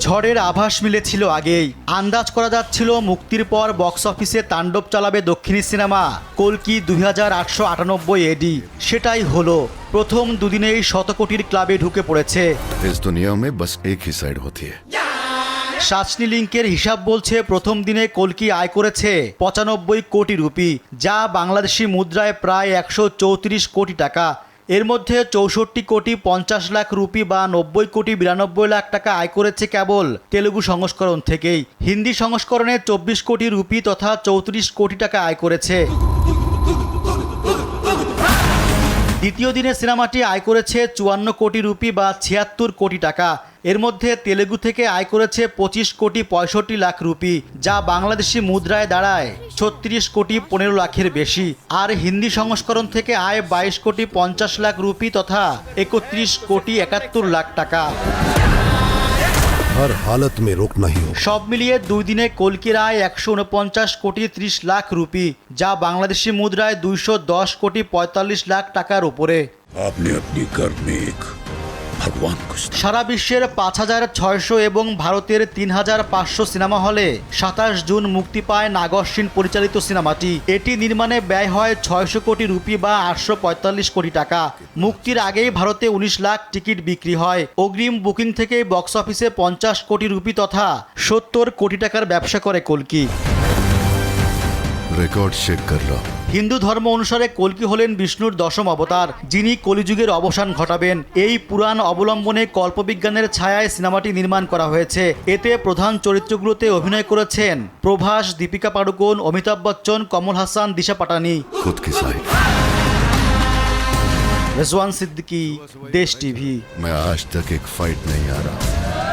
ঝড়ের আভাস মিলেছিল আগেই। আন্দাজ করা যাচ্ছিল মুক্তির পর বক্স অফিসে তাণ্ডব চালাবে দক্ষিণী সিনেমা কল্কি 2898 এডি। সেটাই হলো। প্রথম দুদিনেই 100 কোটির ক্লাবে ঢুকে পড়েছে। इस दुनिया में बस एक ही साइड होती है। সাচনি লিঙ্কের হিসাব বলছে প্রথম দিনে কল্কি আয় করেছে 95 কোটি রুপি, যা বাংলাদেশি মুদ্রায় প্রায় 134 কোটি টাকা। এর মধ্যে 64 কোটি 50 লাখ রুপি বা 90 কোটি 92 লাখ টাকা আয় করেছে কেবল তেলুগু সংস্করণ থেকেই। হিন্দি সংস্করণে 24 কোটি রুপি তথা 34 কোটি টাকা আয় করেছে। দ্বিতীয় দিনে সিনেমাটি আয় করেছে 54 কোটি রুপি বা 76 কোটি টাকা। এর মধ্যে তেলেগু থেকে আয় করেছে 25 কোটি 65 লাখ রুপি, যা বাংলাদেশি মুদ্রায় দাঁড়ায় 36 কোটি 15 লাখের বেশি। আর হিন্দি সংস্করণ থেকে আয় 22 কোটি 50 লাখ রুপি তথা 31 কোটি 71 লাখ টাকা। हर हालत में रोकना ही हो। সব মিলিয়ে দুই দিনে কল্কির আয় 149 কোটি 30 লাখ রুপি, যা বাংলাদেশি মুদ্রায় 210 কোটি 45 লাখ টাকার উপরে। आपने अपनी कर में एक भगवान को সারা বিশ্বের 5600 এবং ভারতের 3500 সিনেমা হলে 27 জুন মুক্তি পায় নাগশ্বিন পরিচালিত সিনেমাটি। এটি নির্মাণে ব্যয় হয় 600 কোটি রুপি বা 845 কোটি টাকা। মুক্তির আগেই ভারতে 19 লাখ টিকিট বিক্রি হয়। অগ্রিম বুকিং থেকে বক্স অফিসে 50 কোটি রুপি তথা 70 কোটি টাকার ব্যবসা করে কল্কি। रिकॉर्ड चेक कर लो। হিন্দু ধর্ম অনুসারে কল্কি হলেন বিষ্ণুর দশম অবতার, যিনি কলিযুগের অবসান ঘটাবেন। এই পুরাণ অবলম্বনে কল্পবিজ্ঞানের ছায়ায় সিনেমাটি নির্মাণ করা হয়েছে। এতে প্রধান চরিত্রগুলোতে অভিনয় করেছেন প্রভাস, দীপিকা পাড়ুকোন, অমিতাভ বচ্চন, কমল হাসান, দিশা পাটানি। खुद की साइड। রেজওয়ান সিদ্দিকী, দেশ টিভি। मैं आज तक एक फाइट नहीं आ रहा।